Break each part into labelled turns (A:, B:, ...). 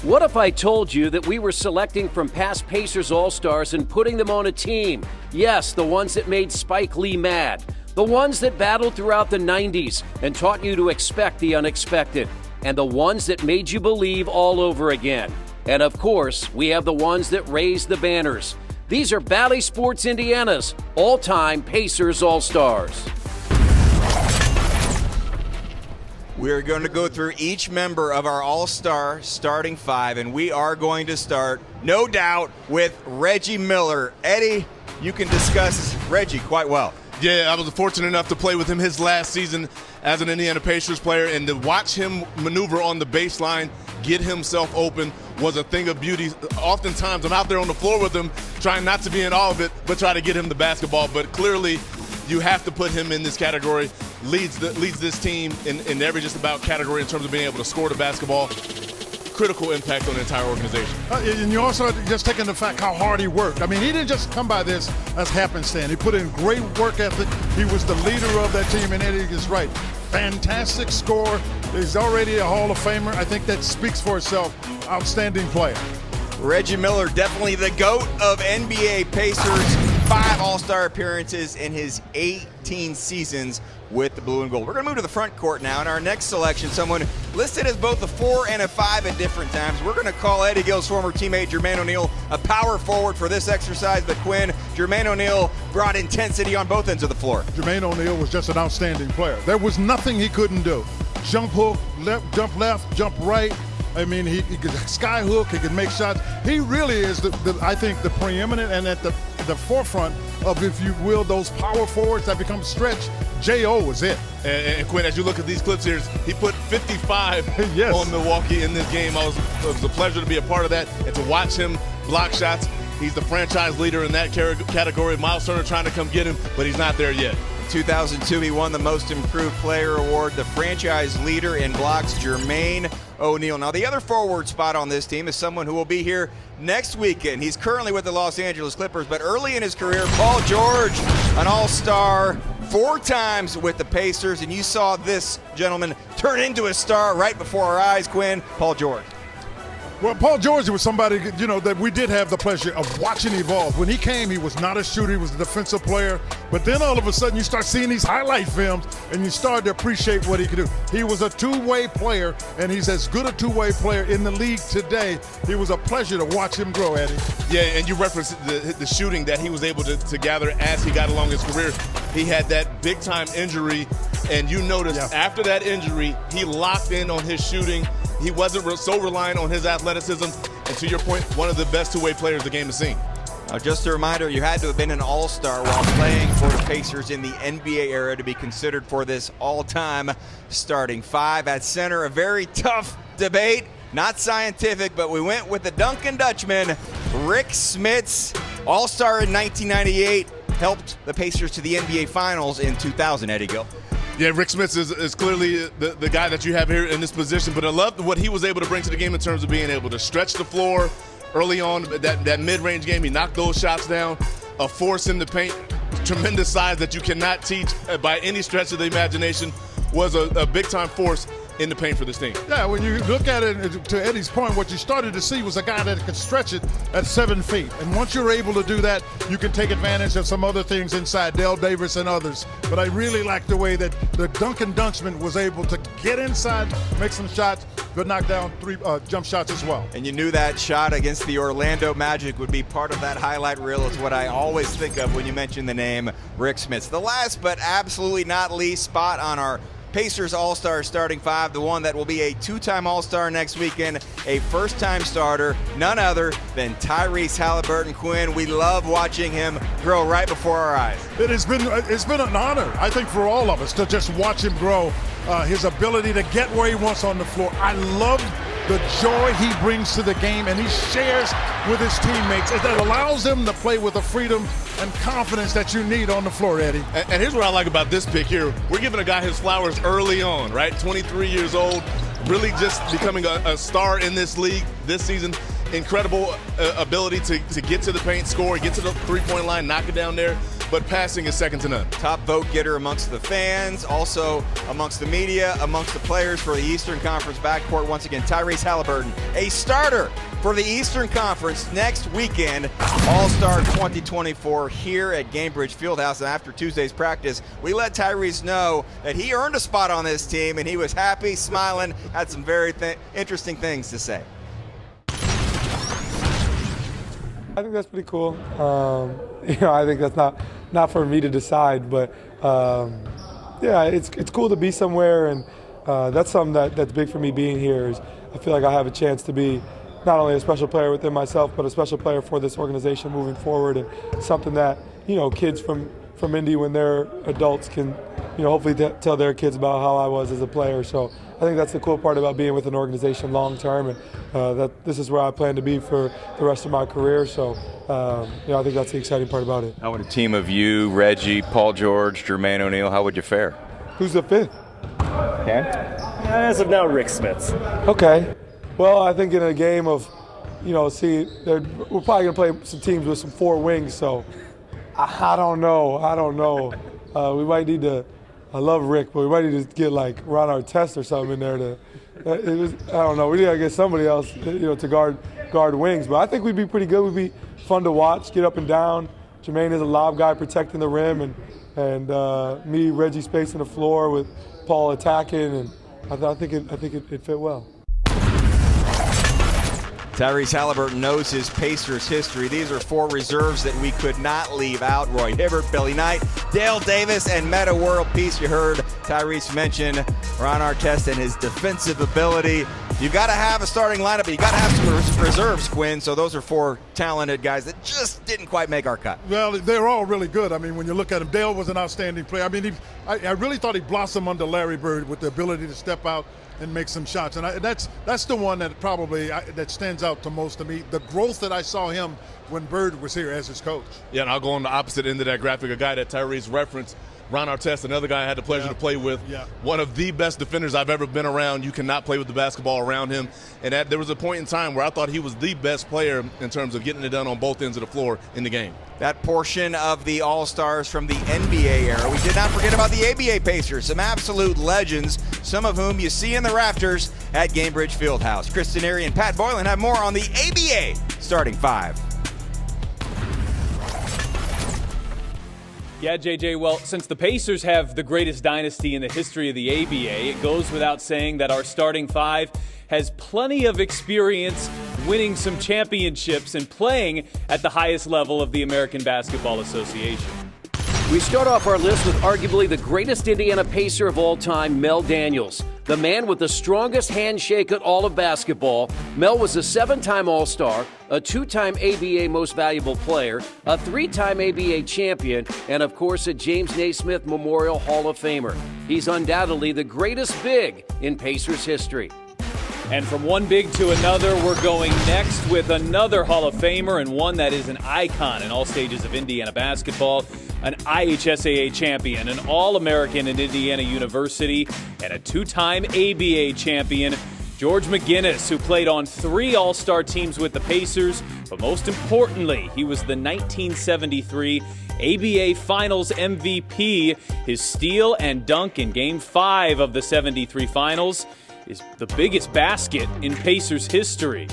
A: What if I told you that we were selecting from past Pacers All-Stars and putting them on a team? Yes, the ones that made Spike Lee mad. The ones that battled throughout the 90s and taught you to expect the unexpected. And the ones that made you believe all over again. And of course, we have the ones that raised the banners. These are Bally Sports Indiana's all-time Pacers All-Stars.
B: We're going to go through each member of our All-Star starting five, and we are going to start, no doubt, with Reggie Miller. Eddie, you can discuss Reggie quite well.
C: Yeah, I was fortunate enough to play with him his last season as an Indiana Pacers player, and to watch him maneuver on the baseline, get himself open, was a thing of beauty. Oftentimes, I'm out there on the floor with him, trying not to be in all of it, but try to get him the basketball. But clearly, you have to put him in this category. Leads this team in every just about category in terms of being able to score the basketball. Critical impact on the entire organization.
D: And you also just taking the fact how hard he worked. I mean, he didn't just come by this as happenstance. He put in great work ethic. He was the leader of that team, and Eddie is right. Fantastic scorer. He's already a Hall of Famer. I think that speaks for itself. Outstanding player.
B: Reggie Miller, definitely the GOAT of NBA Pacers. 5 All-Star appearances in his 18 seasons with the blue and gold. We're going to move to the front court now, and our next selection, someone listed as both a 4 and a 5 at different times. We're going to call Eddie Gill's former teammate Jermaine O'Neal a power forward for this exercise, but Quinn, Jermaine O'Neal brought intensity on both ends of the floor.
D: Jermaine O'Neal was just an outstanding player. There was nothing he couldn't do. Jump hook, jump left, jump right. I mean, he could sky hook, he could make shots. He really is, I think, the preeminent and at the forefront of, if you will, those power forwards that become stretch. J.O. was it.
C: And Quinn, as you look at these clips here, he put 55
D: yes.
C: on Milwaukee in this game. It was a pleasure to be a part of that and to watch him block shots. He's the franchise leader in that category. Miles Turner trying to come get him, but he's not there yet.
B: 2002, he won the Most Improved Player Award, the franchise leader in blocks, Jermaine O'Neal. Now, the other forward spot on this team is someone who will be here next weekend. He's currently with the Los Angeles Clippers, but early in his career, Paul George, an all-star 4 times with the Pacers, and you saw this gentleman turn into a star right before our eyes, Quinn. Paul George.
D: Well, Paul George was somebody, you know, that we did have the pleasure of watching evolve. When he came, he was not a shooter, he was a defensive player. But then all of a sudden you start seeing these highlight films and you start to appreciate what he could do. He was a two-way player, and he's as good a two-way player in the league today. It was a pleasure to watch him grow, Eddie.
C: Yeah, and you referenced the shooting that he was able to gather as he got along his career. He had that big-time injury, and you noticed after that injury, he locked in on his shooting. He wasn't so reliant on his athleticism, and to your point, one of the best two-way players the game has seen.
B: Now, just a reminder, you had to have been an all-star while playing for the Pacers in the NBA era to be considered for this all-time starting 5. At center, a very tough debate, not scientific, but we went with the Duncan Dutchman, Rick Smits, all-star in 1998, helped the Pacers to the NBA Finals in 2000, Eddie Gill.
C: Yeah, Rick Smits is clearly the guy that you have here in this position, but I love what he was able to bring to the game in terms of being able to stretch the floor early on. That mid-range game, he knocked those shots down, a force in the paint, tremendous size that you cannot teach by any stretch of the imagination, was a big-time force in the paint for this team.
D: Yeah, when you look at it, to Eddie's point, what you started to see was a guy that could stretch it at 7 feet. And once you're able to do that, you can take advantage of some other things inside, Dale Davis and others. But I really like the way that the Duncan Dutchman was able to get inside, make some shots, but knock down 3 jump shots as well.
B: And you knew that shot against the Orlando Magic would be part of that highlight reel. It's what I always think of when you mention the name Rick Smits. The last but absolutely not least spot on our Pacers All-Star starting 5, the one that will be a 2-time All-Star next weekend, a first-time starter, none other than Tyrese Halliburton. Quinn, we love watching him grow right before our eyes.
D: It's been an honor, I think, for all of us to just watch him grow, his ability to get where he wants on the floor. I love the joy he brings to the game, and he shares with his teammates. That allows him to play with the freedom and confidence that you need on the floor, Eddie.
C: And here's what I like about this pick here. We're giving a guy his flowers early on, right? 23 years old, really just becoming a star in this league this season. Incredible ability to get to the paint, score, get to the three-point line, knock it down there. but passing is second to none.
B: Top vote getter amongst the fans, also amongst the media, amongst the players for the Eastern Conference backcourt. Once again, Tyrese Halliburton, a starter for the Eastern Conference next weekend, All-Star 2024 here at Gainbridge Fieldhouse. And after Tuesday's practice, we let Tyrese know that he earned a spot on this team, and he was happy, smiling, had some very interesting things to say.
E: I think that's pretty cool. I think that's not for me to decide, but yeah, it's cool to be somewhere, and that's something that's big for me being here. Is I feel like I have a chance to be not only a special player within myself, but a special player for this organization moving forward, and something that kids from Indy when they're adults can hopefully tell their kids about how I was as a player. So I think that's the cool part about being with an organization long term, and that this is where I plan to be for the rest of my career. So I think that's the exciting part about it.
F: How would a team of you, Reggie, Paul George, Jermaine O'Neal, how would you fare?
E: Who's the fifth?
F: Ken?
G: As of now, Rick Smits.
E: Okay. Well, I think in a game of, we're probably going to play some teams with some four wings, so I don't know. We might need to, I love Rick, but we might need to get like Ron Artest or something in there I don't know. We got to get somebody else, to guard wings. But I think we'd be pretty good. We'd be fun to watch, get up and down. Jermaine is a lob guy protecting the rim, and me, Reggie, spacing the floor with Paul attacking, and I think it fit well.
B: Tyrese Halliburton knows his Pacers history. These are four reserves that we could not leave out. Roy Hibbert, Billy Knight, Dale Davis, and Meta World Peace. You heard Tyrese mention Ron Artest and his defensive ability. You've got to have a starting lineup, but you've got to have some reserves, Quinn. So those are four talented guys that just didn't quite make our cut.
D: Well, they're all really good. I mean, when you look at him, Dale was an outstanding player. I mean, I really thought he blossomed under Larry Bird with the ability to step out and make some shots. And that's the one that probably that stands out to most to me. The growth that I saw him when Bird was here as his coach.
C: Yeah, and I'll go on the opposite end of that graphic. A guy that Tyrese referenced, Ron Artest, another guy I had the pleasure to play with.
D: Yeah.
C: One of the best defenders I've ever been around. You cannot play with the basketball around him. And there was a point in time where I thought he was the best player in terms of getting it done on both ends of the floor in the game.
B: That portion of the All-Stars from the NBA era. We did not forget about the ABA Pacers, some absolute legends, some of whom you see in the rafters at Gainbridge Fieldhouse. Chris Denary and Pat Boylan have more on the ABA starting five.
H: Yeah, JJ, well, since the Pacers have the greatest dynasty in the history of the ABA, it goes without saying that our starting five has plenty of experience winning some championships and playing at the highest level of the American Basketball Association.
A: We start off our list with arguably the greatest Indiana Pacer of all time, Mel Daniels. The man with the strongest handshake at all of basketball. Mel was a 7-time All-Star, a 2-time ABA Most Valuable Player, a 3-time ABA champion, and of course a James Naismith Memorial Hall of Famer. He's undoubtedly the greatest big in Pacers history.
H: And from one big to another, we're going next with another Hall of Famer and one that is an icon in all stages of Indiana basketball, an IHSAA champion, an All-American at Indiana University, and a 2-time ABA champion, George McGinnis, who played on 3 All-Star teams with the Pacers, but most importantly, he was the 1973 ABA Finals MVP. His steal and dunk in Game 5 of the 73 Finals is the biggest basket in Pacers history.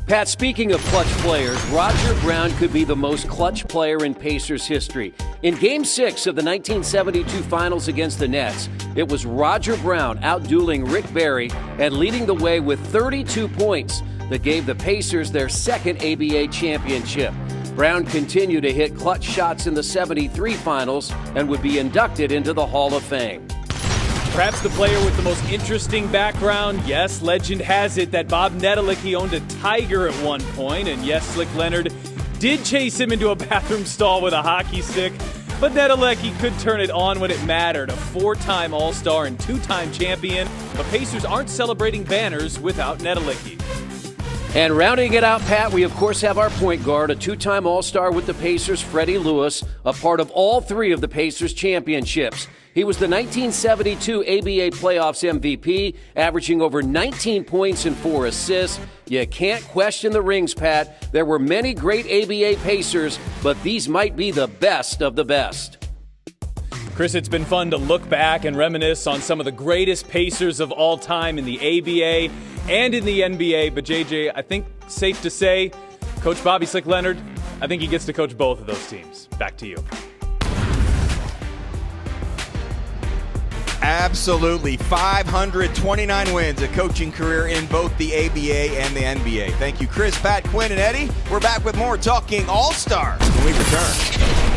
A: Pat, speaking of clutch players, Roger Brown could be the most clutch player in Pacers history. In Game 6 of the 1972 Finals against the Nets, it was Roger Brown out-dueling Rick Barry and leading the way with 32 points that gave the Pacers their second ABA championship. Brown continued to hit clutch shots in the 73 Finals and would be inducted into the Hall of Fame.
H: Perhaps the player with the most interesting background. Yes, legend has it that Bob Nedelicki owned a tiger at one point, and yes, Slick Leonard did chase him into a bathroom stall with a hockey stick, but Nedelicki could turn it on when it mattered. A 4-time All-Star and 2-time champion, but Pacers aren't celebrating banners without Nedelicki.
A: And rounding it out, Pat, we of course have our point guard, a 2-time All-Star with the Pacers, Freddie Lewis, a part of all 3 of the Pacers championships. He was the 1972 ABA Playoffs MVP, averaging over 19 points and 4 assists. You can't question the rings, Pat. There were many great ABA Pacers, but these might be the best of the best.
H: Chris, it's been fun to look back and reminisce on some of the greatest Pacers of all time in the ABA and in the NBA. But, JJ, I think safe to say, Coach Bobby Slick Leonard, I think he gets to coach both of those teams. Back to you.
B: Absolutely. 529 wins, a coaching career in both the ABA and the NBA. Thank you, Chris, Pat, Quinn, and Eddie. We're back with more Talking All-Star when we return.